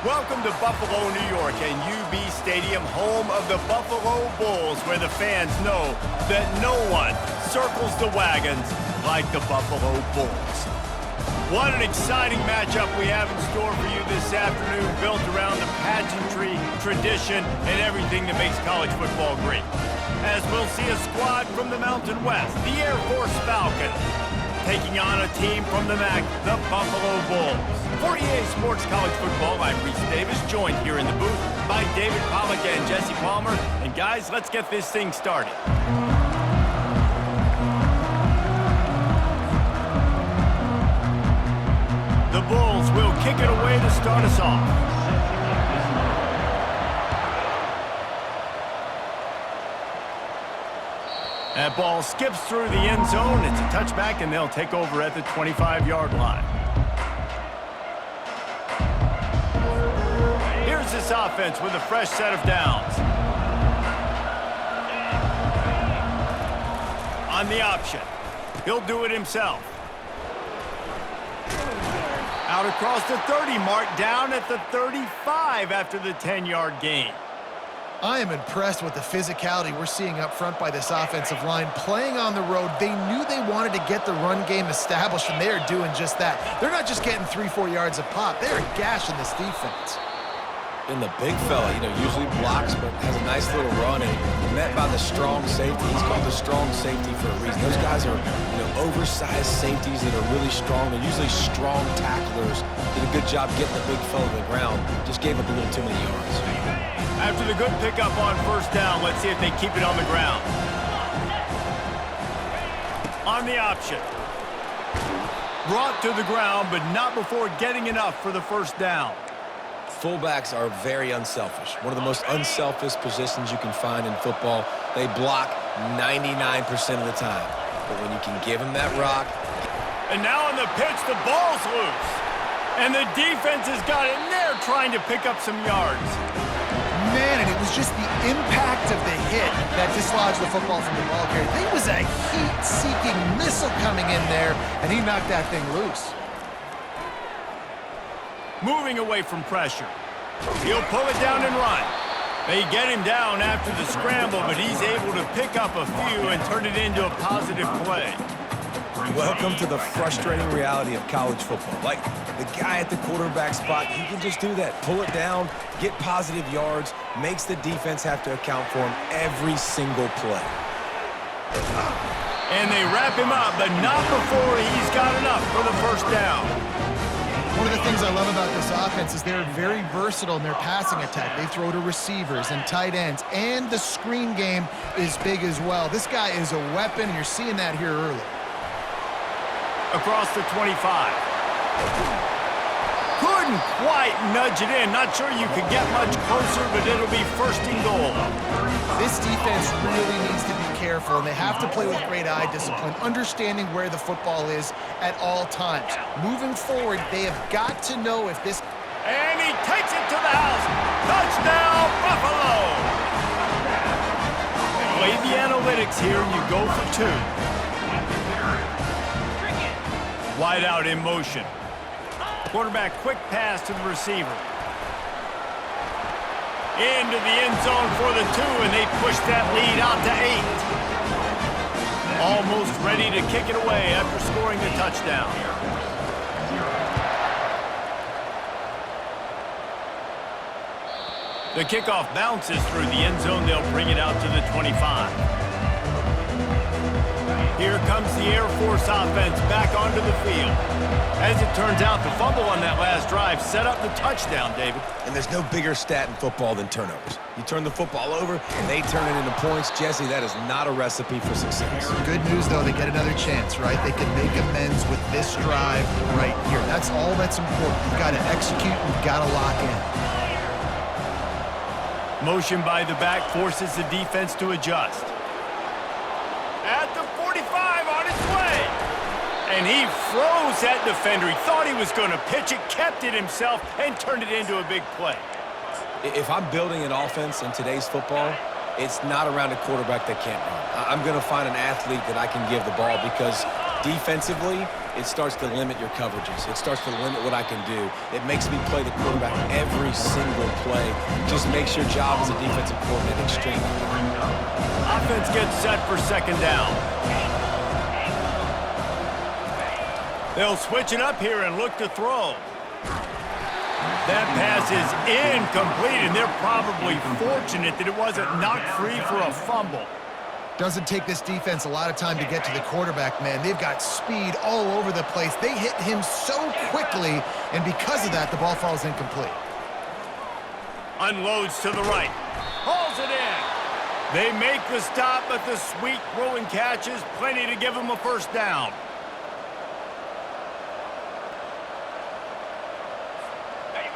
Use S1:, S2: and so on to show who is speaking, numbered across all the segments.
S1: Welcome to Buffalo, New York, and UB Stadium, home of the Buffalo Bulls, where the fans know that no one circles the wagons like the Buffalo Bulls. What an exciting matchup we have in store for you this afternoon, built around the pageantry, tradition, and everything that makes college football great. As we'll see a squad from the Mountain West, the Air Force Falcons, taking on a team from the MAC, the Buffalo Bulls. For EA Sports College Football, I'm Reese Davis, joined here in the booth by David Pollack and Jesse Palmer. And guys, let's get this thing started. The Bulls will kick it away to start us off. That ball skips through the end zone. It's a touchback, and they'll take over at the 25-yard line. Here's this offense with a fresh set of downs. On the option, he'll do it himself. Out across the 30, mark down at the 35 after the 10-yard gain.
S2: I am impressed with the physicality we're seeing up front by this offensive line. Playing on the road, they knew they wanted to get the run game established, and they are doing just that. They're not just getting 3-4 yards a pop. They are gashing this defense.
S3: And the big fella, usually blocks, but has a nice little run, and met by the strong safety. He's called the strong safety for a reason. Those guys are, oversized safeties that are really strong. They're usually strong tacklers. Did a good job getting the big fella to the ground. Just gave up a little too many yards.
S1: After the good pickup on first down, let's see if they keep it on the ground. On the option. Brought to the ground, but not before getting enough for the first down.
S3: Fullbacks are very unselfish. One of the most unselfish positions you can find in football. They block 99% of the time. But when you can give them that rock.
S1: And now on the pitch, the ball's loose. And the defense has got in there trying to pick up some yards.
S2: Man, and it was just the impact of the hit that dislodged the football from the ball carrier. There was a heat-seeking missile coming in there, and he knocked that thing loose.
S1: Moving away from pressure. He'll pull it down and run. They get him down after the scramble, but he's able to pick up a few and turn it into a positive play.
S3: Welcome to the frustrating reality of college football. Like, the guy at the quarterback spot, he can just do that. Pull it down, get positive yards, makes the defense have to account for him every single play.
S1: And they wrap him up, but not before he's got enough for the first down.
S2: One of the things I love about this offense is they're very versatile in their passing attack. They throw to receivers and tight ends, and the screen game is big as well. This guy is a weapon, and you're seeing that here early.
S1: Across the 25. Couldn't quite nudge it in. Not sure you could get much closer, but it'll be first and goal.
S2: This defense really needs to be careful, and they have to play with great eye discipline, understanding where the football is at all times. Moving forward, they have got to know if this...
S1: And he takes it to the house. Touchdown, Buffalo! Play the analytics here, and you go for two. Wide out in motion. Quarterback quick pass to the receiver. Into the end zone for the two, and they push that lead out to 8. Almost ready to kick it away after scoring the touchdown. The kickoff bounces through the end zone. They'll bring it out to the 25. Here comes the Air Force offense back onto the field. As it turns out, the fumble on that last drive set up the touchdown, David.
S3: And there's no bigger stat in football than turnovers. You turn the football over, and they turn it into points. Jesse, that is not a recipe for success.
S2: Good news, though, they get another chance, right? They can make amends with this drive right here. That's all that's important. You've got to execute, you've got to lock in.
S1: Motion by the back forces the defense to adjust. At the 45 on its way. And he froze that defender. He thought he was going to pitch it, kept it himself, and turned it into a big play.
S3: If I'm building an offense in today's football, it's not around a quarterback that can't run. I'm going to find an athlete that I can give the ball because defensively, it starts to limit your coverages. It starts to limit what I can do. It makes me play the quarterback every single play. Just makes your job as a defensive coordinator extremely hard.
S1: Offense gets set for second down. They'll switch it up here and look to throw. That pass is incomplete, and they're probably fortunate that it wasn't knocked free for a fumble.
S2: Doesn't take this defense a lot of time to get to the quarterback, man. They've got speed all over the place. They hit him so quickly, and because of that, the ball falls incomplete.
S1: Unloads to the right. Hauls it in. They make the stop, but the sweet throw and catch is plenty to give them a first down.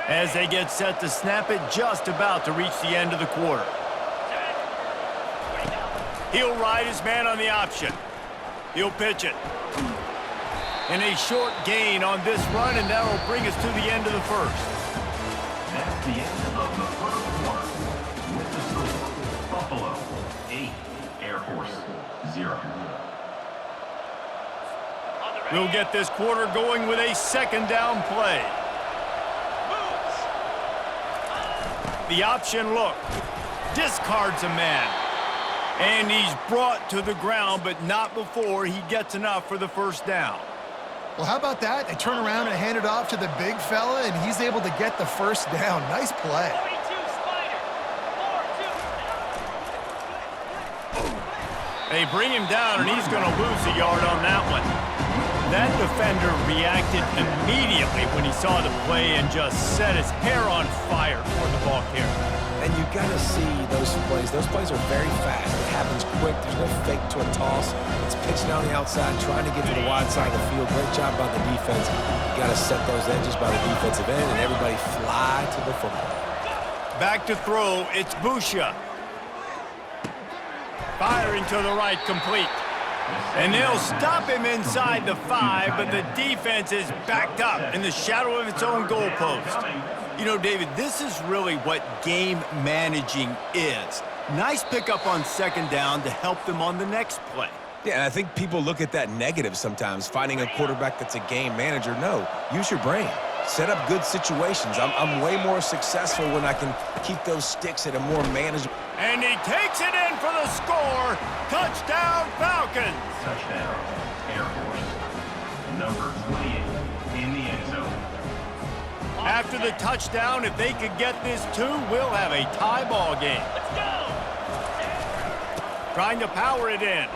S1: As they get set to snap it, just about to reach the end of the quarter. He'll ride his man on the option. He'll pitch it. And a short gain on this run, and that will bring us to the end of the first.
S4: That's the end of the first quarter. With the score, Buffalo 8, Air Force 0.
S1: We'll get this quarter going with a second down play. The option look. Discards a man. And he's brought to the ground, but not before he gets enough for the first down.
S2: Well, how about that? They turn around and hand it off to the big fella, and he's able to get the first down. Nice play.
S1: They bring him down, and he's going to lose a yard on that one. That defender reacted immediately when he saw the play and just set his hair on fire for the ball carrier.
S3: And you got to see those plays. Those plays are very fast. It happens quick. There's no fake to a toss. It's pitching down the outside, trying to get to the wide side of the field. Great job by the defense. You got to set those edges by the defensive end, and everybody fly to the football.
S1: Back to throw. It's Busha. Firing to the right, complete. And they'll stop him inside the 5, but the defense is backed up in the shadow of its own goalpost. You know, David, this is really what game managing is. Nice pickup on second down to help them on the next play.
S3: Yeah, and I think people look at that negative sometimes, finding a quarterback that's a game manager. No, use your brain. Set up good situations. I'm way more successful when I can keep those sticks at a more manageable.
S1: And he takes it in for the score. Touchdown, Falcons.
S4: Touchdown, Air Force. Number 28 in the end zone.
S1: After the touchdown, if they could get this too, we'll have a tie ball game. Let's go. Trying to power it in.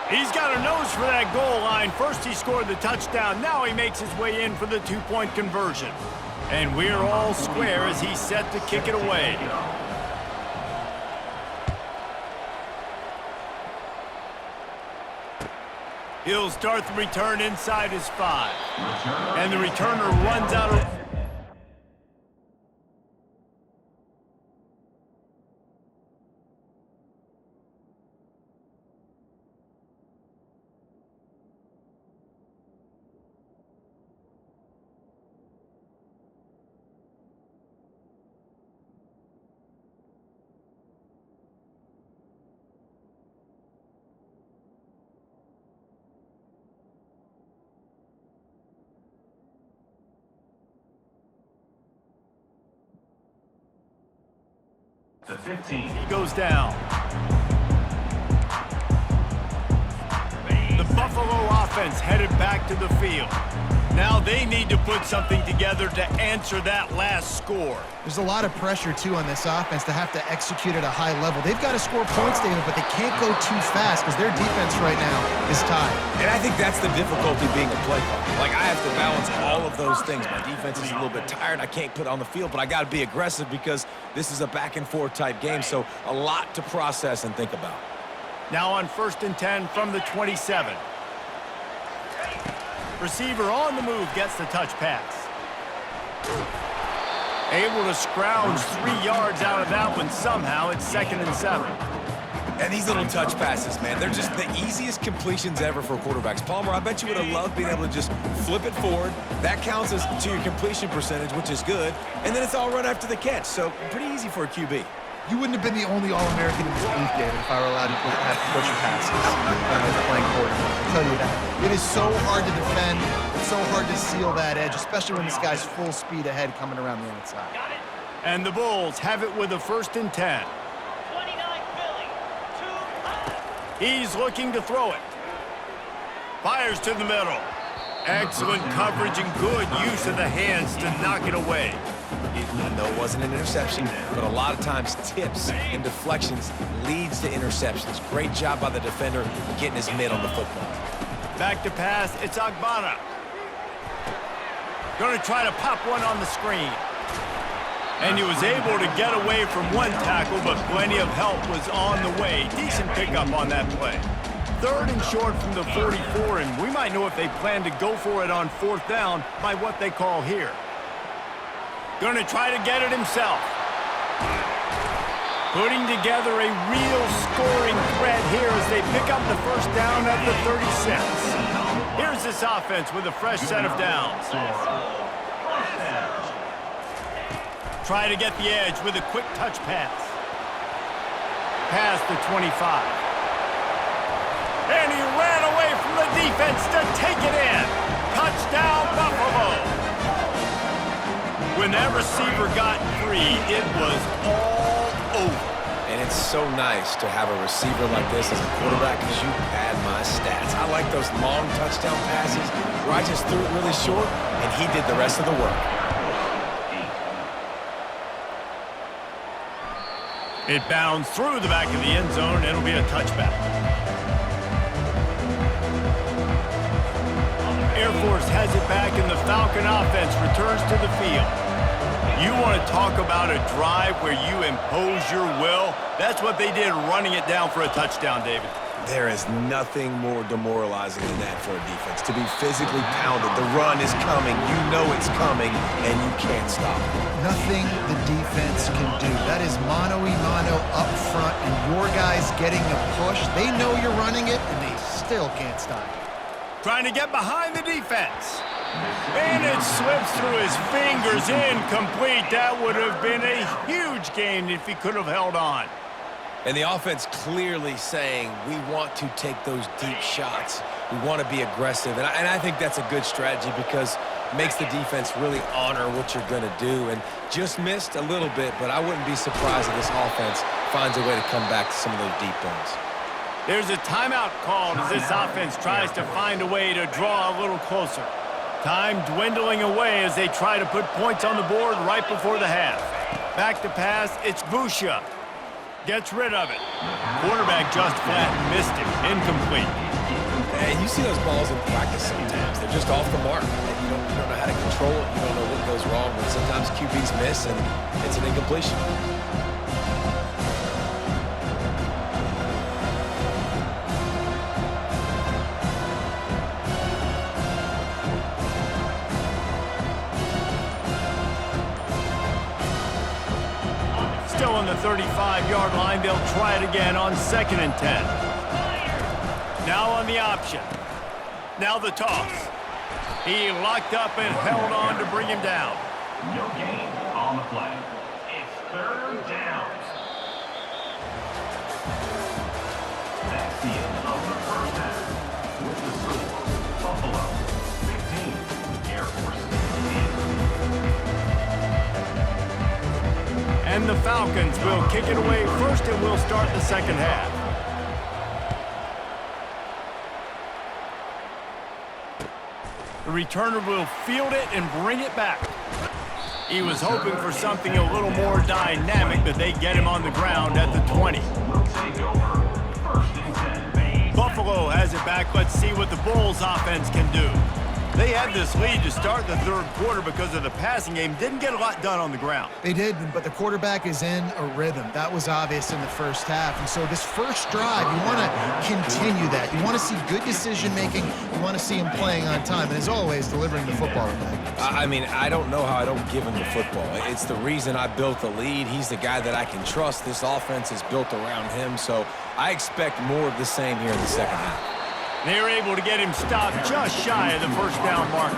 S1: He's got a nose for that goal line. First he scored the touchdown. Now he makes his way in for the two-point conversion. And we're all square as he's set to kick it away. He'll start the return inside his 5. And the returner runs out of...
S4: The 15.
S1: He goes down. The Buffalo offense headed back to the field. Now they need to put something together to answer that last score.
S2: There's a lot of pressure, too, on this offense to have to execute at a high level. They've got to score points, David, but they can't go too fast because their defense right now is tied.
S3: And I think that's the difficulty being a play caller. Like, I have to balance all of those things. My defense is a little bit tired. I can't put it on the field, but I got to be aggressive because this is a back-and-forth type game, so a lot to process and think about.
S1: Now on 1st and 10 from the 27. Receiver on the move gets the touch pass. Able to scrounge 3 yards out of that one somehow. It's 2nd and 7.
S3: And these little touch passes, man, they're just the easiest completions ever for quarterbacks. Palmer, I bet you would have loved being able to just flip it forward. That counts as to your completion percentage, which is good. And then it's all run after the catch, so pretty easy for a QB.
S2: You wouldn't have been the only All-American in this booth, David, if I were allowed to put your passes when I was playing quarterback. I'll tell you that. It is so hard to defend. It's so hard to seal that edge, especially when this guy's full speed ahead coming around the outside.
S1: And the Bulls have it with a 1st and 10.
S5: 29 Philly. 2
S1: He's looking to throw it. Fires to the middle. Excellent coverage and good use of the hands to knock it away.
S3: I know it wasn't an interception, but a lot of times tips and deflections leads to interceptions. Great job by the defender getting his mitt on the football.
S1: Back to pass, it's Agbana. Going to try to pop one on the screen. And he was able to get away from one tackle, but plenty of help was on the way. Decent pickup on that play. 3rd and short from the 44, and we might know if they plan to go for it on 4th down by what they call here. Going to try to get it himself. Putting together a real scoring threat here as they pick up the 1st down at the 36. Here's this offense with a fresh set of downs. Try to get the edge with a quick touch pass. Past the 25. And he ran away from the defense to take it in. Touchdown, Buffalo. When that receiver got free, it was all over.
S3: And it's so nice to have a receiver like this as a quarterback because you pad my stats. I like those long touchdown passes where I just threw it really short and he did the rest of the work.
S1: It bounds through the back of the end zone. It'll be a touchback. Air Force has it back, and the Falcon offense returns to the field. You want to talk about a drive where you impose your will? That's what they did, running it down for a touchdown, David.
S3: There is nothing more demoralizing than that for a defense. To be physically pounded, the run is coming, you know it's coming, and you can't stop it.
S2: Nothing the defense can do. That is mano-a-mano up front, and your guys getting a push. They know you're running it, and they still can't stop it.
S1: Trying to get behind the defense. And it slips through his fingers, incomplete. That would have been a huge gain if he could have held on.
S3: And the offense clearly saying, we want to take those deep shots. We want to be aggressive. And I think that's a good strategy because it makes the defense really honor what you're going to do. And just missed a little bit, but I wouldn't be surprised if this offense finds a way to come back to some of those deep ones.
S1: There's a timeout called as this offense tries to find a way to draw a little closer. Time dwindling away as they try to put points on the board right before the half. Back to pass, it's Busha. Gets rid of it. Quarterback just flat missed him. Incomplete.
S3: Hey, you see those balls in practice sometimes. They're just off the mark. And you don't know how to control it. You don't know what goes wrong. But sometimes QBs miss, and it's an incompletion.
S1: Still on the 35-yard line. They'll try it again on 2nd and 10. Now on the option. Now the toss. He locked up and held on to bring him down.
S4: No gain on the play. It's 3rd down. That's the end of the 1st half. With the score, Buffalo 15, Air Force 8.
S1: And the Falcons will kick it away first, and we'll start the 2nd half. The returner will field it and bring it back. He was hoping for something a little more dynamic, but they get him on the ground at the 20. Buffalo has it back. Let's see what the Bulls offense can do. They had this lead to start the 3rd quarter because of the passing game. Didn't get a lot done on the ground.
S2: They did, but the quarterback is in a rhythm. That was obvious in the 1st half. And so this first drive, you want to continue that. You want to see good decision-making. You want to see him playing on time. And as always, delivering the football back.
S3: I mean, I don't know how I don't give him the football. It's the reason I built the lead. He's the guy that I can trust. This offense is built around him. So I expect more of the same here in the 2nd half.
S1: They were able to get him stopped just shy of the 1st down marker.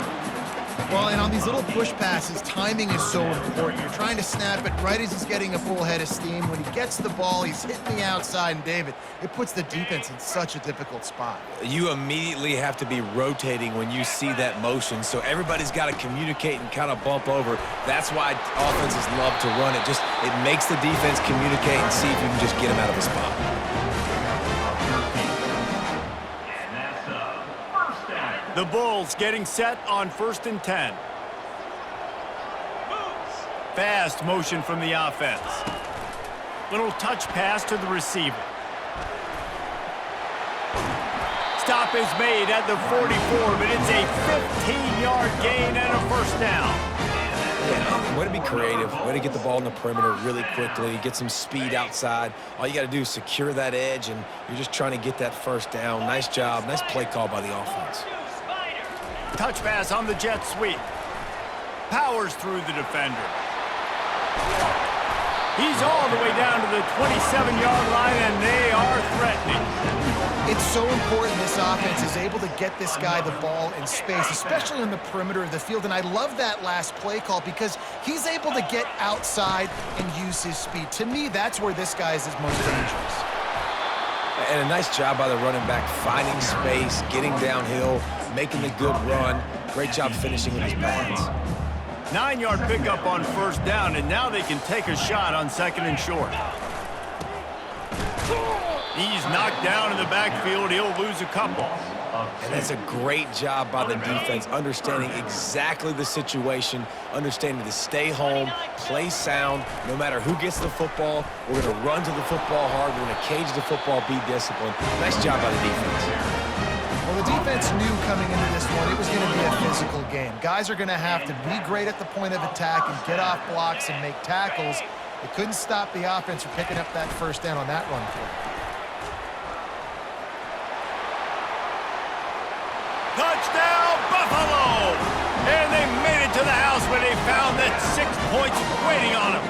S2: Well, and on these little push passes, timing is so important. You're trying to snap it right as he's getting a full head of steam. When he gets the ball, he's hitting the outside, and David, it puts the defense in such a difficult spot.
S3: You immediately have to be rotating when you see that motion, so everybody's got to communicate and kind of bump over. That's why offenses love to run it. It makes the defense communicate and see if you can just get him out of the spot.
S1: The Bulls getting set on 1st and 10. Fast motion from the offense. Little touch pass to the receiver. Stop is made at the 44, but it's a 15-yard gain and a first down.
S3: Yeah, way to be creative, way to get the ball in the perimeter really quickly, get some speed outside. All you got to do is secure that edge, and you're just trying to get that first down. Nice job, nice play call by the offense.
S1: Touch pass on the jet sweep. Powers through the defender. He's all the way down to the 27-yard line, and they are threatening.
S2: It's so important this offense is able to get this guy the ball in space, especially on the perimeter of the field. And I love that last play call because he's able to get outside and use his speed. To me, that's where this guy is his most dangerous.
S3: And a nice job by the running back, finding space, getting downhill, making the good run. Great job finishing with his pads.
S1: 9-yard pickup on first down, and now they can take a shot on 2nd and short. He's knocked down in the backfield. He'll lose a couple.
S3: And that's a great job by the defense, understanding exactly the situation, understanding to stay home, play sound. No matter who gets the football, we're going to run to the football hard. We're going to cage the football, be disciplined. Nice job by the defense.
S2: Well, the defense knew coming into this one it was going to be a physical game. Guys are going to have to be great at the point of attack and get off blocks and make tackles. They couldn't stop the offense from picking up that first down on that run play.
S1: Touchdown, Buffalo! And they made it to the house where they found that 6 points waiting on them.